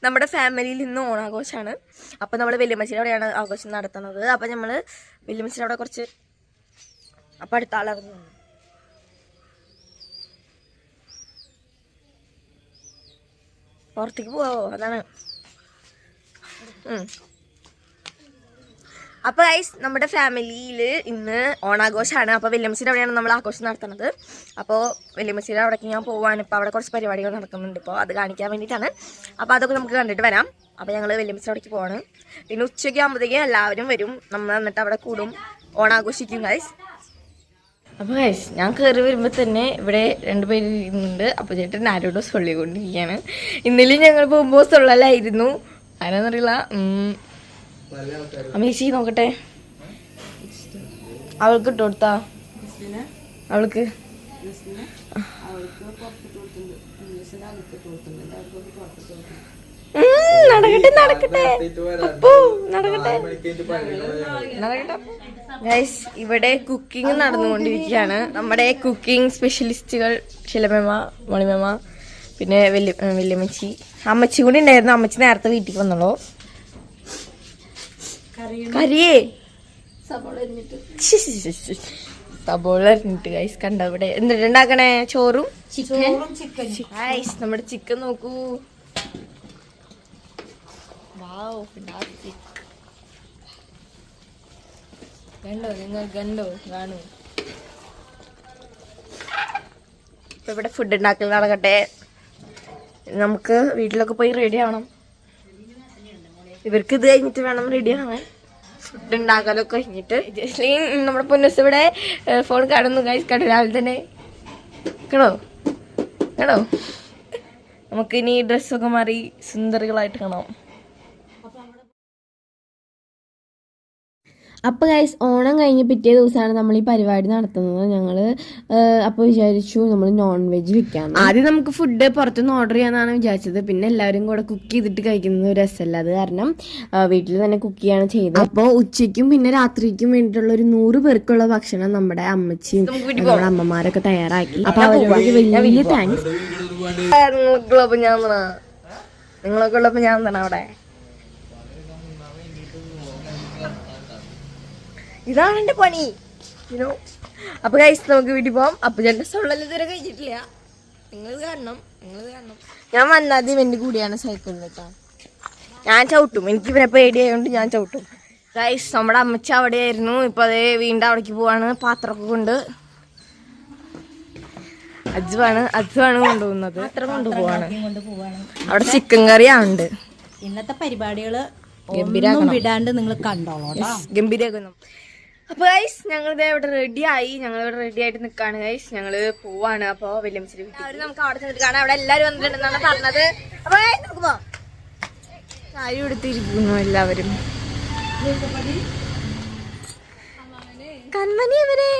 നമ്മുടെ ഫാമിലിയിൽ ഇന്ന് ഓണാഘോഷമാണ്. അപ്പോൾ നമ്മൾ വല്യമ്മച്ചിയുടെ അവിടെയാണ് ആഘോഷം നടത്തുന്നത്. അപ്പോൾ നമ്മൾ വല്യമ്മച്ചിയുടെ അവിടെ കുറച്ച് അപ്പം അടുത്ത ആളിറങ്ങി പുറത്തേക്ക് പോവോ അതാണ്. അപ്പോൾ ഗൈസ് നമ്മുടെ ഫാമിലിയിൽ ഇന്ന് ഓണാഘോഷമാണ്. അപ്പോൾ വല്യമ്മച്ചിയുടെ അവിടെയാണ് നമ്മൾ ആഘോഷം നടത്തുന്നത്. അപ്പോൾ വല്യമ്മച്ചിയുടെ അവിടേക്ക് ഞാൻ പോവാണ്. ഇപ്പോൾ അവിടെ കുറച്ച് പരിപാടികൾ നടക്കുന്നുണ്ട്. ഇപ്പോൾ അത് കാണിക്കാൻ വേണ്ടിയിട്ടാണ്. അപ്പോൾ അതൊക്കെ നമുക്ക് കണ്ടിട്ട് വരാം. അപ്പോൾ ഞങ്ങൾ വല്യമ്മച്ചിയുടെ അവിടേക്ക് പോവാണ്. പിന്നെ ഉച്ചയ്ക്ക് ആകുമ്പോഴത്തേക്കും എല്ലാവരും വരും. നമ്മൾ എന്നിട്ട് അവിടെ കൂടും, ഓണാഘോഷിക്കും ഗൈസ്. അപ്പോൾ ഗൈസ് ഞാൻ കയറി വരുമ്പോൾ തന്നെ ഇവിടെ 2 പേര് ഇരുന്നുണ്ട്. അപ്പോൾ ചേട്ടൻ ആരോടോ സൊള്ളിക്കൊണ്ടിരിക്കുകയാണ്. ഇന്നലെ ഞങ്ങൾ പോകുമ്പോൾ സൊള്ളലായിരുന്നു, ആരാന്നറിയില്ല. അമ്മേച്ചി നോക്കട്ടെ, അവൾക്ക് ഇട്ട് കൊടുത്താ? അവൾക്ക് നടക്കട്ടെ നടക്കട്ടെ അപ്പോ നടക്കട്ടെ നടക്കട്ടെ. ഗൈസ് ഇവിടെ കുക്കിംഗ് നടന്നുകൊണ്ടിരിക്കുകയാണ്. നമ്മുടെ കുക്കിംഗ് സ്പെഷ്യലിസ്റ്റുകൾ ശിലമേമ, മണിമേമ, പിന്നെ വല്യമ്മച്ചി, അമ്മച്ചി കൂടി ഉണ്ടായിരുന്നു. അമ്മച്ചി നേരത്തെ വീട്ടിൽ വന്നല്ലോ. കറിയേ സബോള അരിഞ്ഞിട്ട് ഗൈസ് കണ്ട. ഇവിടെ എന്നിട്ടുണ്ടാക്കണേ ചോറും ഗൈസ് നമ്മുടെ ചിക്കൻ നോക്കൂ. കണ്ടോ നിങ്ങൾ, കണ്ടോ കാണൂ. ഇപ്പൊ ഇവിടെ ഫുഡ് ഉണ്ടാക്കൽ നടക്കട്ടെ. നമുക്ക് വീട്ടിലൊക്കെ പോയി റെഡി ആവണം. ഇവർക്ക് ഇത് കഴിഞ്ഞിട്ട് വേണം റെഡി ആവാൻ. ഫുഡ് ഉണ്ടാക്കാനൊക്കെ കഴിഞ്ഞിട്ട് നമ്മുടെ പൊന്നസ് ഇവിടെ ഫോൺ കാണുന്നു ഗൈസ്. കണ്ടു രാവിലെ തന്നെ കേട്ടോ കേട്ടോ. നമുക്കിനി ഡ്രസ്സൊക്കെ മാറി സുന്ദരികളായിട്ട് കാണാം. അപ്പോൾ ഗൈസ് ഓണം കഴിഞ്ഞ് പിറ്റേ ദിവസമാണ് നമ്മൾ ഈ പരിപാടി നടത്തുന്നത്. ഞങ്ങൾ അപ്പോൾ വിചാരിച്ചു നമ്മൾ നോൺ വെജ് വെക്കാം. ആദ്യം നമുക്ക് ഫുഡ് പുറത്തുനിന്ന് ഓർഡർ ചെയ്യാന്നാണ് വിചാരിച്ചത്. പിന്നെ എല്ലാവരും കൂടെ കുക്ക് ചെയ്തിട്ട് കഴിക്കുന്നത് ഒരു രസമല്ല. അത് കാരണം വീട്ടിൽ തന്നെ കുക്ക് ചെയ്യാണ് ചെയ്തത്. അപ്പോൾ ഉച്ചയ്ക്കും പിന്നെ രാത്രിക്കും വേണ്ടിയിട്ടുള്ള ഒരു 100 പേർക്കുള്ള ഭക്ഷണം നമ്മുടെ അമ്മച്ചിയും നമ്മുടെ അമ്മമാരൊക്കെ തയ്യാറാക്കി. അപ്പോൾ അവരോട് വലിയ താങ്ക്സ്. നിങ്ങളൊക്കെ ഉള്ളപ്പോൾ ഞാൻ എന്താണ് അവിടെ. ഇതാണ് എന്റെ പണി. അപ്പൊ ഗൈസ് നമുക്ക് വീട്ടിൽ പോവാം. അപ്പൊ എന്റെ സൊള്ളൽ ഇതുവരെ കഴിച്ചിട്ടില്ല. നിങ്ങൾ കാണണം. ഞാൻ വന്നത് ഇവന്റെ കൂടിയാണ് സൈക്കിളിൽ കേട്ടോ. ഞാൻ ചവിട്ടും, എനിക്ക് ഇവരെ പേടിയായതുകൊണ്ട് ഞാൻ ചവിട്ടും. ഗൈസ് നമ്മുടെ അമ്മച്ച അവിടെയായിരുന്നു. ഇപ്പൊ അതേ വീണ്ടും അവിടേക്ക് പോവാണ്. പാത്രമൊക്കെ കൊണ്ട് അജുവാണ് കൊണ്ടുപോകുന്നത്. പാത്രം കൊണ്ടുപോവാണ്. അവിടെ ചിക്കൻ കറിയാണ്ട്. ഇന്നത്തെ പരിപാടികള് വിടാണ്ട് നിങ്ങൾ കണ്ടോളൂ, ഗംഭീരാക്കുന്നു. അപ്പൊ ഗൈസ് ഞങ്ങളിത് ഇവിടെ റെഡിയായി. ഞങ്ങളിവിടെ റെഡി ആയിട്ട് നിൽക്കാണ് ഗൈസ്. ഞങ്ങള് പോവാണ്. അപ്പൊ വല്യമ്മച്ചിരി നമുക്ക് അവിടെ ചെന്നിട്ട് കാണാം. അവിടെ എല്ലാവരും വന്നിട്ടുണ്ടെന്നാണ് പറഞ്ഞത്. അപ്പൊ നമുക്ക് പോവാം. സാരി എടുത്തിരിക്കുന്നു എല്ലാവരും. കൺമണി എവരെ?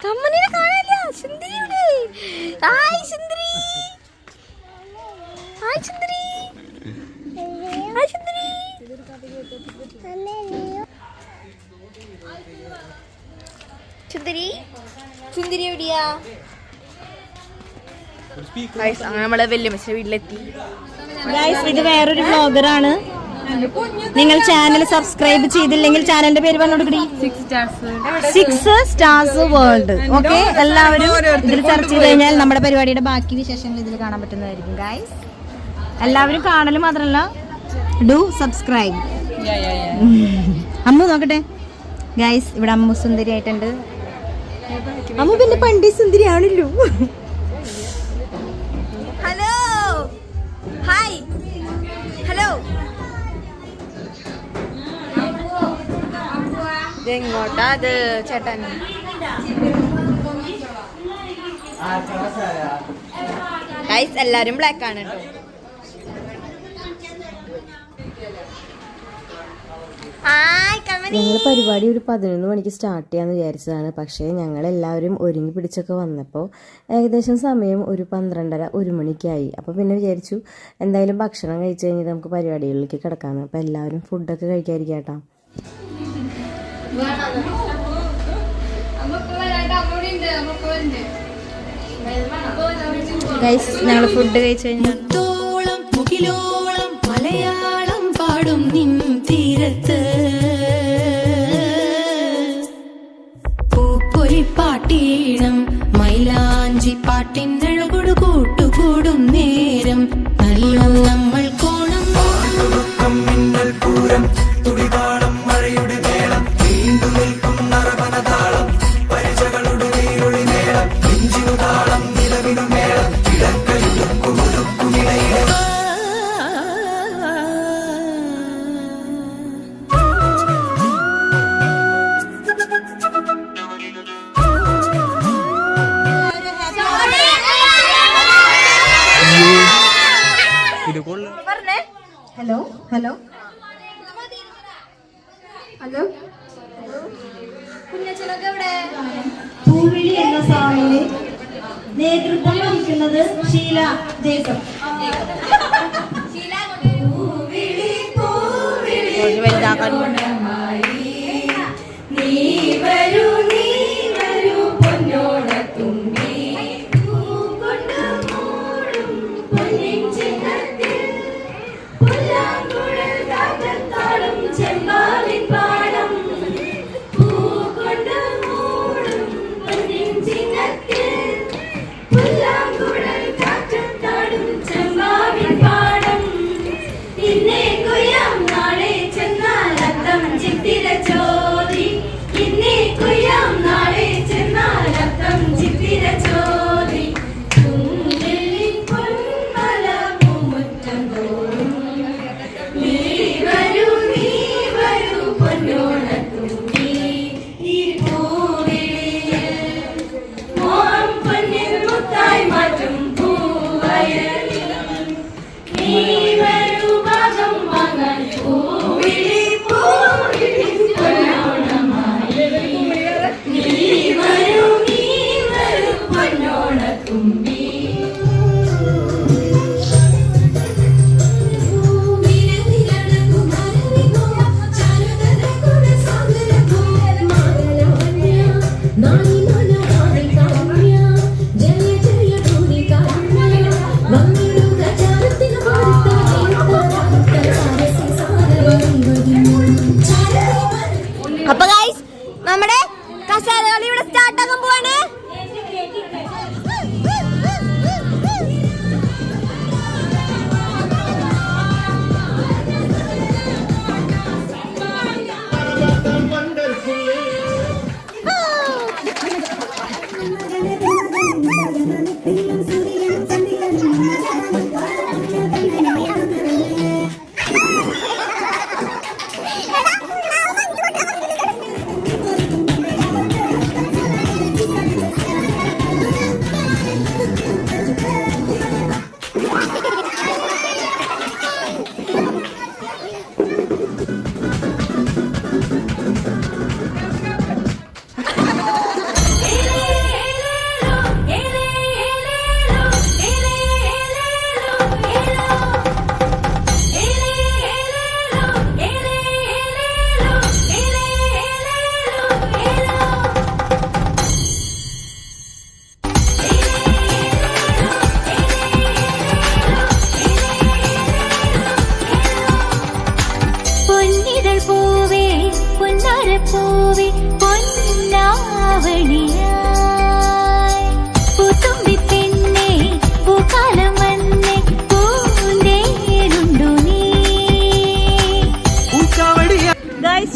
കൺമണിനെ കാണാനില്ല. സുന്ദരിയുടെ ഹായ് സുന്ദരി, ഹായ് സുന്ദരി, ഹായ് സുന്ദരി. സുന്ദരി എവിടെയാ? അങ്ങനെ നമ്മളെ വല്യമ്മച്ചിയുടെ വീട്ടിലെത്തി. ഇത് വേറൊരു വ്ളോഗറാണ്. നിങ്ങൾ ചാനൽ സബ്സ്ക്രൈബ് ചെയ്തില്ലെങ്കിൽ ചാനലിന്റെ പേര് പറഞ്ഞോടുകൂടി 6 സ്റ്റാർസ് വേൾഡ്. ഓക്കെ, എല്ലാവരും ഇതിൽ സെർച്ച് ചെയ്ത് കഴിഞ്ഞാൽ നമ്മുടെ പരിപാടിയുടെ ബാക്കി വിശേഷങ്ങൾ ഇതിൽ കാണാൻ പറ്റുന്നതായിരിക്കും. ഗൈസ് എല്ലാവരും കാണലും മാത്രമല്ല ഡു സബ്സ്ക്രൈബ്. അമ്മു നോക്കട്ടെ ഗൈസ്. ഇവിടെ അമ്മു സുന്ദരി ആയിട്ടുണ്ട്. അമ്മു പിന്നെ പണ്ടേ സുന്ദരിയാണല്ലോ. Hello hi hello. ഇതെങ്ങോട്ടാ അത് ചേട്ടൻ? ഗൈസ് എല്ലാരും ബ്ലാക്ക് ആണ് കേട്ടോ. ഞങ്ങൾ പരിപാടി ഒരു 11 മണിക്ക് സ്റ്റാർട്ട് ചെയ്യാമെന്ന് വിചാരിച്ചതാണ്. പക്ഷേ ഞങ്ങളെല്ലാവരും ഒരുങ്ങി പിടിച്ചൊക്കെ വന്നപ്പോൾ ഏകദേശം സമയം ഒരു 12:30-1 മണിക്കായി. അപ്പോൾ പിന്നെ വിചാരിച്ചു എന്തായാലും ഭക്ഷണം കഴിച്ച് കഴിഞ്ഞിട്ട് നമുക്ക് പരിപാടികളിലേക്ക് കിടക്കാമെന്ന്. അപ്പോൾ എല്ലാവരും ഫുഡൊക്കെ കഴിക്കാതിരിക്കാം കേട്ടോ. ഗൈസ് ഞങ്ങൾ ഫുഡ് കഴിച്ച് കഴിഞ്ഞാൽ കൂടും നിൻ തീരത്ത് പൂപ്പൊലിപ്പാട്ടീണം മൈലാഞ്ചി പാട്ടിനഴകൊടു കൂട്ടുകൂടും നേരം നല്ലോം നമ്മൾ കോണം മിന്നൽ പൂരം തുടിതാളം മഴയുടെ മേളം നീണ്ടു നിൽക്കും നറവനതാളം പരിചകളുടെ നീരൊളി മേളം നെഞ്ചിനു താളം നിലവിനു മേളം കിടക്കയുടുക്കുമുടുക്കുമിടയിലെ ഹലോ ഹലോ ഹലോ പൂവിളി എന്ന സോങ്ങിന് നേതൃത്വം വഹിക്കുന്നത് ഷീല ജേക്കബ്. അപ്പൊ ഗൈസ് നമ്മുടെ കസാരകളി ഇവിടെ സ്റ്റാർട്ട് ആക്കാൻ പോവാണ്.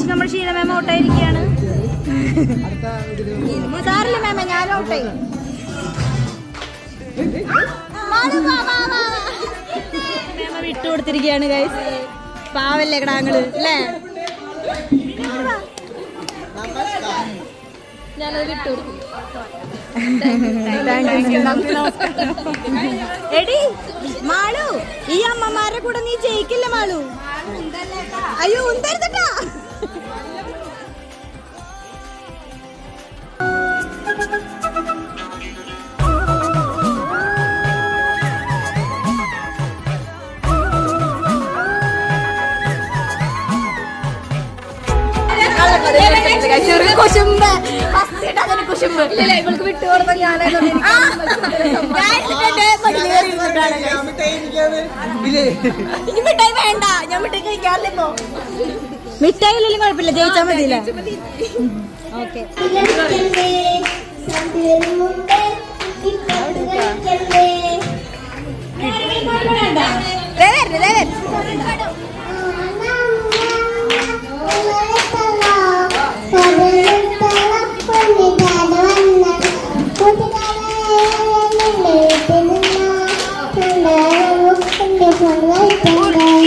നമ്മുടെ ഷീല മാം ഔട്ടായിരിക്കുകയാണ്. സാറില്ല മാമ, ഞാൻ ഔട്ടായി. മാമ വിട്ടുകൊടുത്തിരിക്കുകയാണ് ഗൈസ്. പാവല്ലേ കിടാങ്ങള് അല്ലേ? ഞാനത് വിട്ടുകൊടുത്തു. എടി മാളു, ഈ അമ്മമാരുടെ കൂടെ നീ ജയിക്കില്ല മാളു. അയ്യോ ഉന്തരുതട്ടാ. ഇവൾക്ക് വിട്ടുകൊടുത്ത മിഠായി വേണ്ട, ഞാൻ മിഠായി കഴിക്കാറില്ല ഇപ്പൊ. മിഠായി ഇല്ലെങ്കിലും കുഴപ്പമില്ല, ജയിച്ചാൽ മതിയില്ല. ഓക്കെ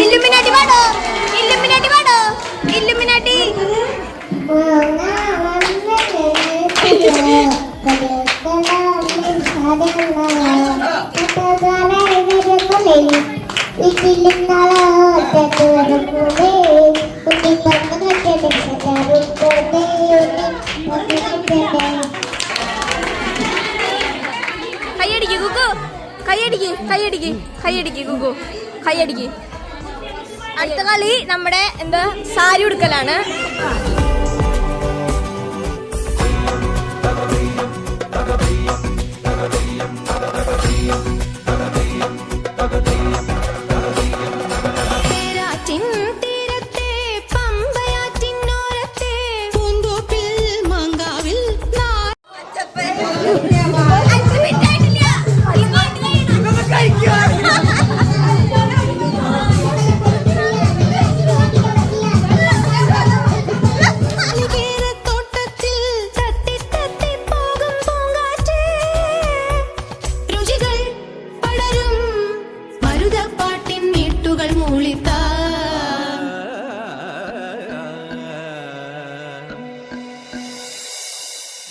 ഇല്ലുമിനാട്ടി പാടോ, ഇല്ലുമിനാട്ടി പാടോ, ഇല്ലുമിനാട്ടി. കൈയടിക്ക് കുക്കു, കൈയടിക്ക് കൈയടിക്ക് കൈയടിക്ക് കുക്കു, കൈയടിക്ക്. അടുത്ത കളി നമ്മുടെ എന്താ സാരി ഉടുക്കലാണ്.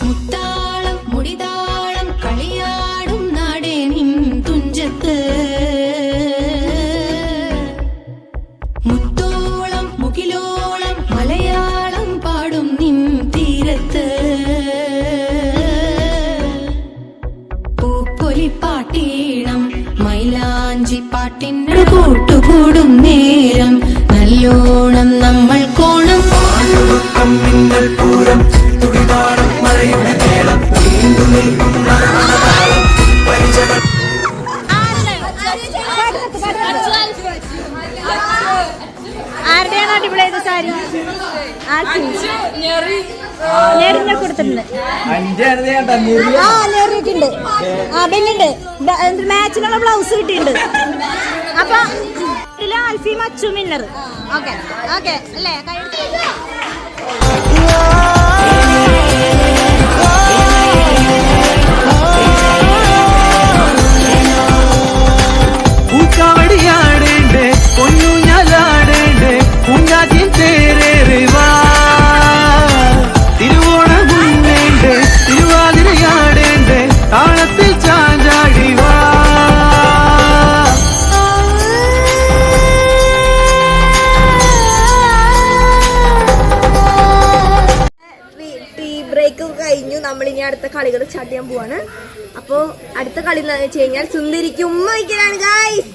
മുത്താളം മുടിതാളം കളിയാടും നാടേ നിൻ തുഞ്ചത്ത്, മുത്തോളം മുകിലോളം മലയാളം പാടും നിൻ തീരത്ത്, പൂപ്പൊലിപ്പാട്ടീണം മൈലാഞ്ചി പാട്ടിന് കൂട്ടുകൂടും നേരം, നല്ലോണം നമ്മൾ കോണം ആരുടെയാണ് അടിപൊളിയായത് സാരി? ഞെറിഞ്ഞ കൊടുത്തിട്ടുണ്ട്. ഞെറിയിട്ടുണ്ട്. ബെന്നുണ്ട്, മാച്ചിനുള്ള ബ്ലൗസ് കിട്ടിയിട്ടുണ്ട്. അപ്പൊ ആൽഫിയും അച്ചു വിന്നർ. ഓക്കെ ഓക്കെ അല്ലേ? പൂക്കാവടിയാടേണ്ടേ പൊന്നൂഞ്ഞാലാടേണ്ടേ പൂങ്കാറ്റിൻ തേരേറിവാ, തിരുവോണമുണ്ടേണ്ടേ തിരുവാതിരയാടേണ്ടേ താളത്തിൽ ചാഞ്ചാടിവാ. ടീ ബ്രേക്ക് കഴിഞ്ഞു. നമ്മളിനി അടുത്ത കളികൾ സ്റ്റാർട്ട് ചെയ്യാൻ പോവാണ്. അപ്പോ അടുത്ത കളി എന്താണെന്ന് വെച്ച് കഴിഞ്ഞാൽ സുന്ദരിക്ക് ഉമ്മ വയ്ക്കലാണ് ഗായ്സ്.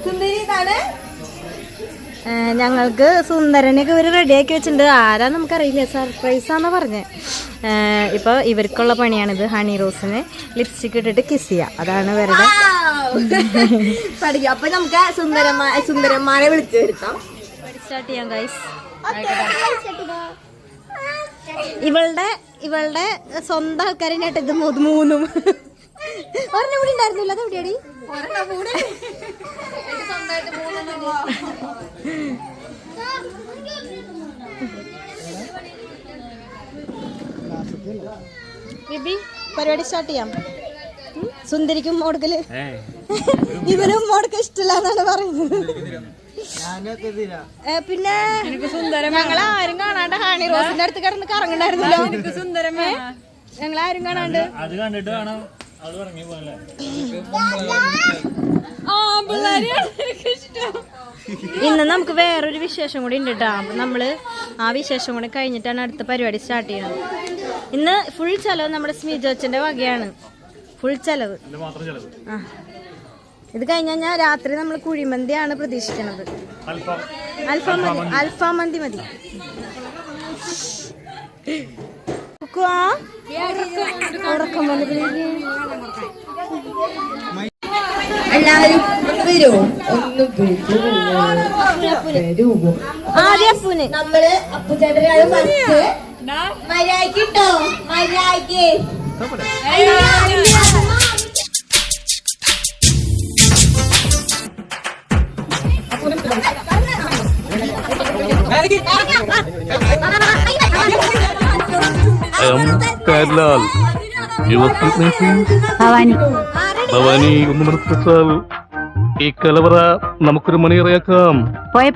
സുന്ദരി ഇതാണ്. ഞങ്ങൾക്ക് സുന്ദരനെയൊക്കെ ഇവർ റെഡിയാക്കി വെച്ചിട്ടുണ്ട്. ആരാ നമുക്കറിയില്ല, സർപ്രൈസാന്നാ പറഞ്ഞത്. ഇപ്പൊ ഇവർക്കുള്ള പണിയാണിത്. ഹണി റോസിന് ലിപ്സ്റ്റിക് ഇട്ടിട്ട് കിസ് ചെയ്യുക, അതാണ് ഇവരുടെ പഠിക്കും. അപ്പൊ നമുക്ക് സുന്ദരന്മാരെ വിളിച്ചു വരുത്താം. സ്റ്റാർട്ട് ചെയ്യാം ഗൈസ്. ഇവളുടെ സ്വന്തം ആൾക്കാരിനായിട്ട് ഇത് മൂന്നും ഒരെണ്ണം കൂടി ഉണ്ടായിരുന്നില്ല. അത് എവിടെയാടി? ബിബി പരിപാടി സ്റ്റാർട്ട് ചെയ്യാം. സുന്ദരിക്കും മോടുക്കല് ഇവനും മോടുക്ക ഇഷ്ടമില്ല എന്നാണ് പറയുന്നത്. പിന്നെ ഞങ്ങൾ ആരും കാണാണ്ട് ഹണി റോസിന്റെ അടുത്ത് കിടന്ന് കറങ്ങണ്ടായിരുന്നല്ലോ. ഞങ്ങൾ ആരും കാണാണ്ട് അത് കണ്ടിട്ട് വേണം അത് ഇറങ്ങി പോലെ. ഇന്ന് നമുക്ക് വേറൊരു വിശേഷം കൂടി ഉണ്ട് കേട്ടോ. നമ്മള് ആ വിശേഷം കൂടി കഴിഞ്ഞിട്ടാണ് അടുത്ത പരിപാടി സ്റ്റാർട്ട് ചെയ്യുന്നത്. ഇന്ന് ഫുൾ ചെലവ് നമ്മുടെ സ്മിജോച്ചന്റെ വകയാണ്. ഫുൾ ചെലവ്. ആ, ഇത് കഴിഞ്ഞാൽ രാത്രി നമ്മൾ കുഴിമന്തിയാണ് പ്രതീക്ഷിക്കുന്നത്. അൽഫാം മന്തി മതി. എല്ലാവരും വരുമോ? ആദ്യം അപ്പൂന്. നമ്മള് അപ്പുചേട്ടനാണ് ഫസ്റ്റ്. മര്യാദക്കിട്ടോ, മര്യാദക്ക്. കാരലാൽ ഭവാനി ഒന്ന് മനസ്സിലാൽ ഈ കലവറ നമുക്കൊരു മണിയറയാക്കാം. പോയെ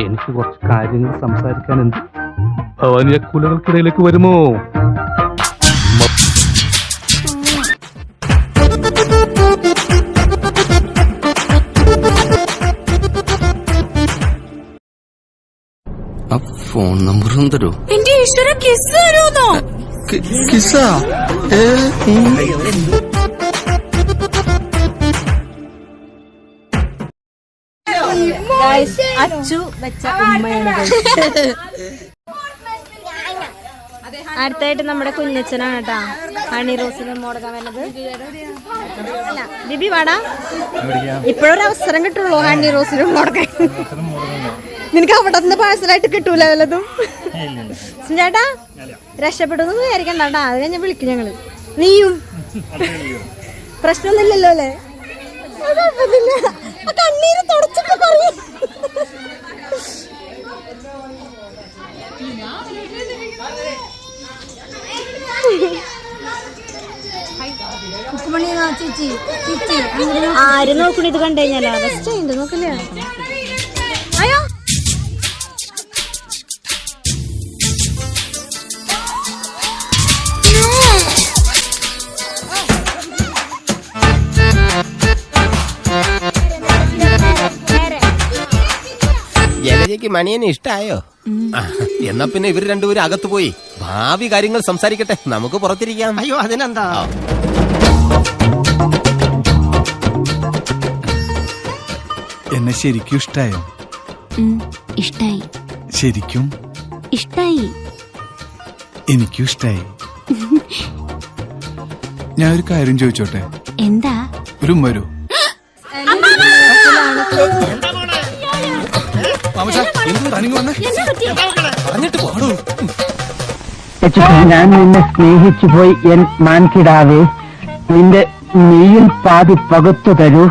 എനിക്ക് കുറച്ച് കാര്യങ്ങൾ സംസാരിക്കാനുണ്ട്. ഭവാനി ആ കുലകൾക്കിടയിലേക്ക് വരുമോ? ഫോൺ നമ്പറും തരൂ. എന്റെ ഈശ്വര കിസ് തരുന്നോ? കിസാ അച്ചു വെച്ച ഉമ്മയാണ്. അടുത്തായിട്ട് നമ്മുടെ കുഞ്ഞച്ചനാണ് കേട്ടാ ഹണി റോസിന് കൊടുക്കാൻ വരുന്നത്. ബിബി വാടാ, ഇപ്പോഴൊരു അവസരം കിട്ടുള്ളൂ ഹണി റോസിന് കൊടുക്കാൻ. നിനക്ക് അവിടെ നിന്ന് പാഴ്സലായിട്ട് കിട്ടൂല വല്ലതും. ചേട്ടാ രക്ഷപ്പെട്ടു വിചാരിക്കണ്ടാ, അത് കഴിഞ്ഞ വിളിക്കും ഞങ്ങള്. നീയും പ്രശ്നമൊന്നുമില്ലല്ലോ അല്ലേ? കണ്ണീര് തുടച്ചിട്ട് പറയും. ആര് നോക്കണ ഇത് കണ്ടു കഴിഞ്ഞാലോ? ബെസ്റ്റ് ഉണ്ട് നോക്കില്ലേ? അയ്യോ ജലജയ്ക്ക് മണിയനെ ഇഷ്ടായോ? എന്നാ പിന്നെ ഇവർ രണ്ടുപേരും അകത്ത് പോയി ഭാവി കാര്യങ്ങൾ സംസാരിക്കട്ടെ. നമുക്ക് പുറത്തിരിക്കാം. അയ്യോ അതിനെന്താ. എന്നെ ശരിക്കും ഇഷ്ടായോ? ഇഷ്ടായി. ശരിക്കും ഇഷ്ടായി. എനിക്കും ഇഷ്ടായി. ഞാൻ ഒരു കാര്യം ചോദിച്ചോട്ടെ? എന്താ? ഒരു ഉമ്മ വരൂ. ഞാൻ നിന്നെ സ്നേഹിച്ചു പോയി എൻ മാൻകിടാവേ. നിന്റെ നീയിൽ പാതി പകുത്തു തരൂ.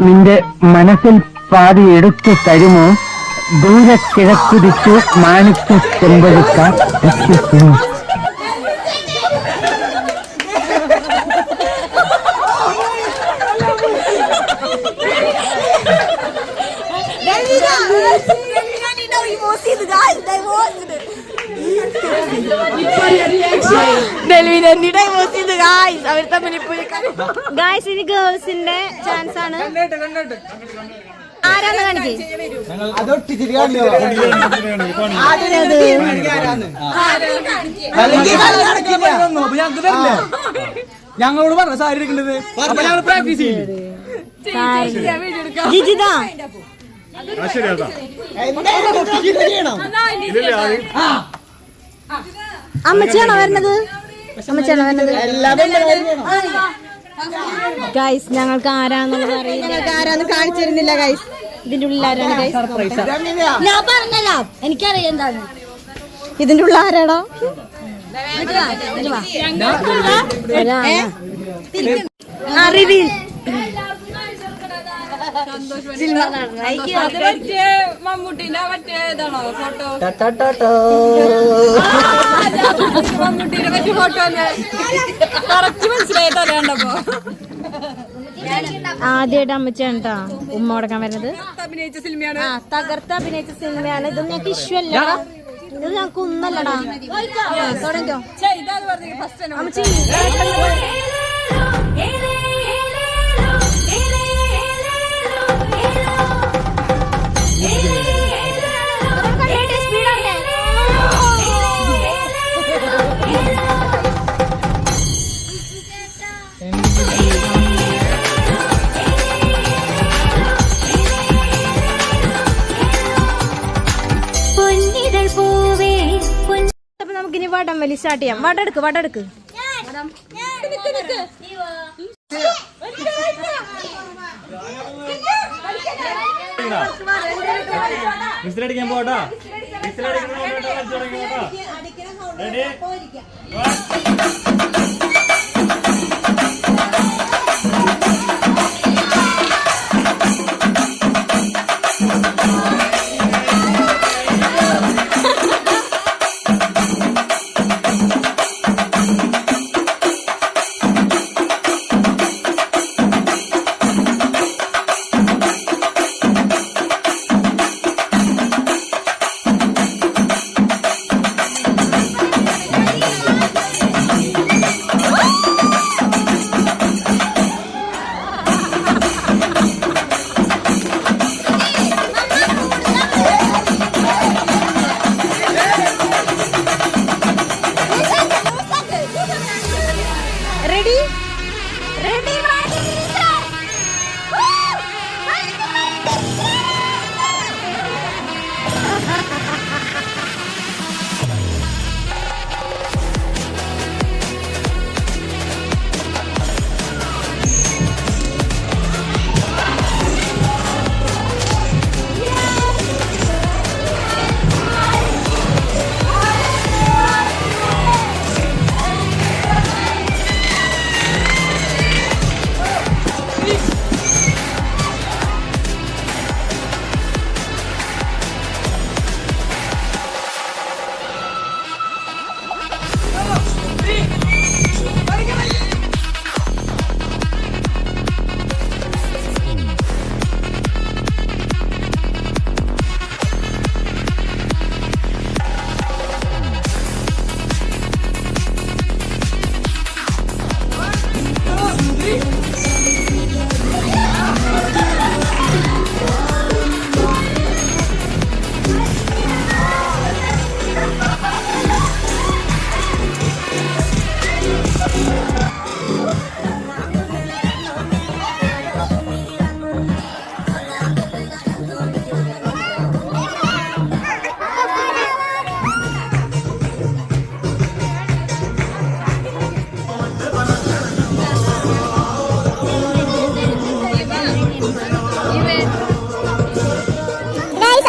നിന്റെ മനസ്സിൽ പാതി എടുത്തു തരുമോ? ദൂരെ കിഴക്കുതിച്ചു മാണിക്യ ചെമ്പഴുക്ക. ഗായ്സ് ഇനി ഗേൾസിന്റെ ചാൻസ് ആണ്. ആരാന്ന് കാണിക്കേ? ഞങ്ങളോട് പറഞ്ഞ സാരി എടുക്കേണ്ടത് ഞങ്ങൾ പ്രാക്ടീസ് ചെയ്യും. ജിജിത അമ്മച്ചാണോ വരുന്നത്? അമ്മച്ചാണോ വരുന്നത്? ഗൈസ് ഞങ്ങൾക്ക് ആരാന്നുള്ളത് അറിയില്ല. ഞങ്ങൾക്ക് ആരാന്ന് കാണിച്ചിരുന്നില്ല ഗൈസ്. ഇതിന്റെ ഉള്ളിൽ ആരാണ് ഗൈസ്? ഞാൻ പറഞ്ഞല്ലോ എനിക്കറിയാം എന്താണ് ഇതിന്റെ ഉള്ളിൽ ആരാടോ? റിവീൽ മമ്മൂട്ടിന്റെ മറ്റേ ഇതാണോ ഫോട്ടോ? മമ്മൂട്ടിന്റെ മറ്റേ ഫോട്ടോ കറക്റ്റ് മനസ്സിലായി തരാണ്ടപ്പോ. ആദ്യമായിട്ട് അമ്മച്ചാണ് കേട്ടോ ഉമ്മ കൊടുക്കാൻ വരുന്നത്. അഭിനയിച്ച സിനിമയാണ്. തകർത്ത് അഭിനയിച്ച സിനിമയാണ്. ഇതൊന്നും ഞങ്ങൾക്ക് ഇഷ്യൂ അല്ല, ഇത് ഞങ്ങൾക്ക് ഒന്നല്ലടാ. തുടങ്ങിക്കോ ഏലേ നമുക്കിനി വടംവലി സ്റ്റാർട്ട് ചെയ്യാം. വടെടുക്ക്. വിസിലടിക്കാൻ പോട്ടാ.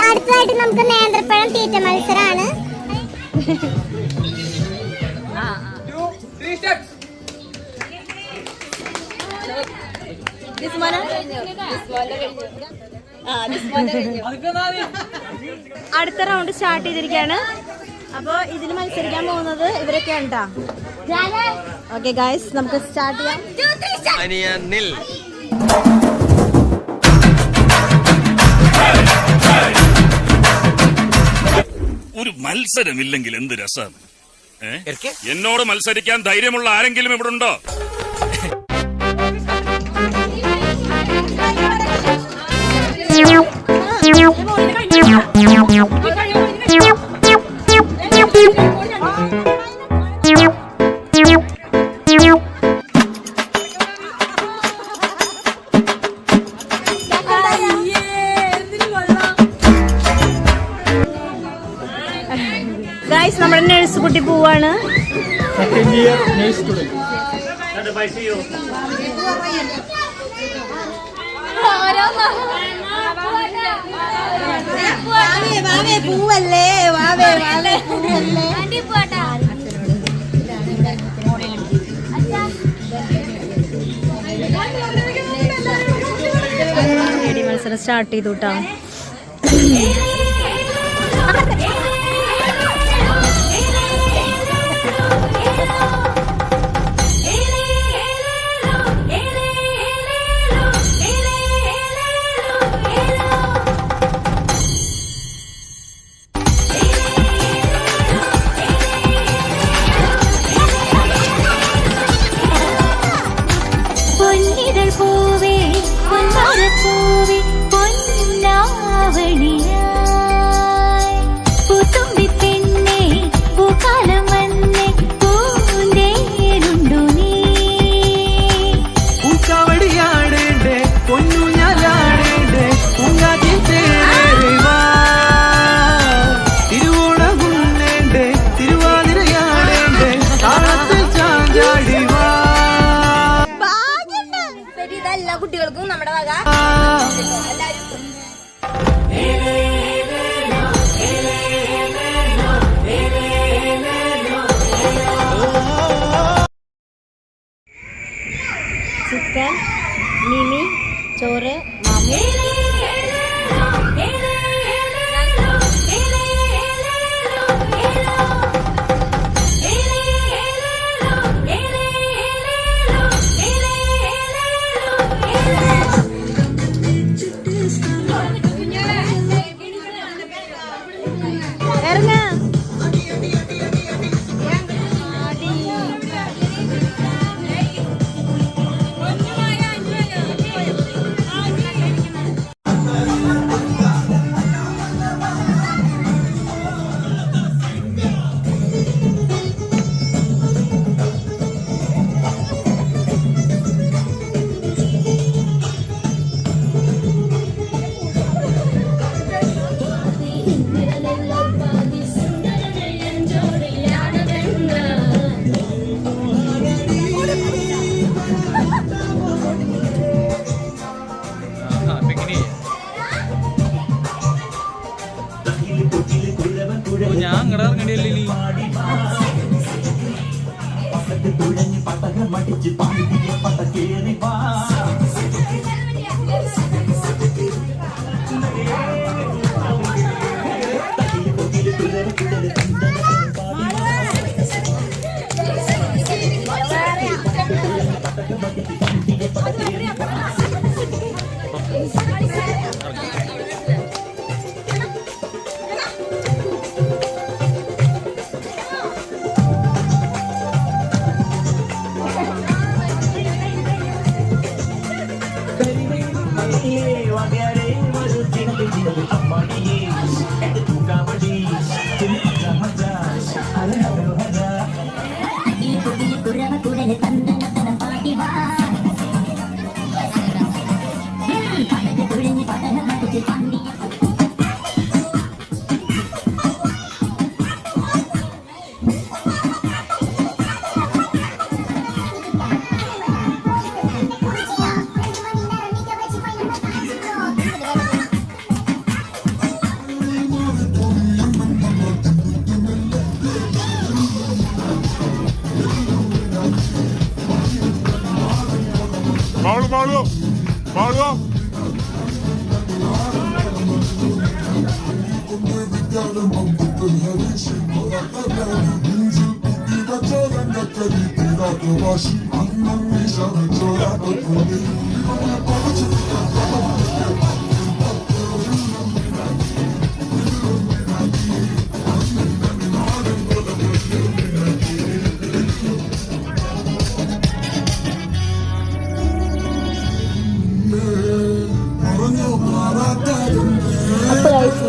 അടുത്തതായിട്ട് നമുക്ക് നേന്ത്രപ്പഴം തീറ്റ മത്സരമാണ്. അടുത്ത റൗണ്ട് സ്റ്റാർട്ട് ചെയ്തിരിക്കുകയാണ്. അപ്പോൾ ഇതിൽ മത്സരിക്കാൻ പോകുന്നത് ഇവരൊക്കെയാണ് ട്ടോ. ഓക്കെ ഗൈസ്, നമുക്ക് സ്റ്റാർട്ട് ചെയ്യാം. ഒരു മത്സരമില്ലെങ്കിൽ എന്ത് രസം. എന്നോട് മത്സരിക്കാൻ ധൈര്യമുള്ള ആരെങ്കിലും ഇവിടെ ഉണ്ടോ? ഗൈസ്, നമ്മുടെ നഴ്സ് കുട്ടി പോവാണ്. Second year nurse student. പൂവല്ലേ മത്സരം സ്റ്റാർട്ട് ചെയ്തു കേട്ടോ. ചോറ് മാമി. ഞാൻ അങ്ങടെ ഇറങ്ങണ്ടിയല്ലേ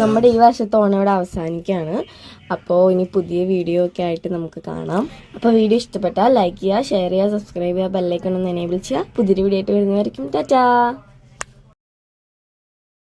നമ്മുടെ ഈ വർഷത്തെ ഓണം ഇവിടെ അവസാനിക്കുകയാണ്. അപ്പോൾ ഇനി പുതിയ വീഡിയോ ഒക്കെ ആയിട്ട് നമുക്ക് കാണാം. അപ്പോൾ വീഡിയോ ഇഷ്ടപ്പെട്ടാൽ ലൈക്ക് ചെയ്യുക, ഷെയർ ചെയ്യുക, സബ്സ്ക്രൈബ് ചെയ്യുക, ബെല്ലൈക്കൺ ഒന്ന് എനേബിൾ ചെയ്യുക. പുതിയൊരു വീഡിയോ ആയിട്ട് വരുന്നവരെയും ടാറ്റാ.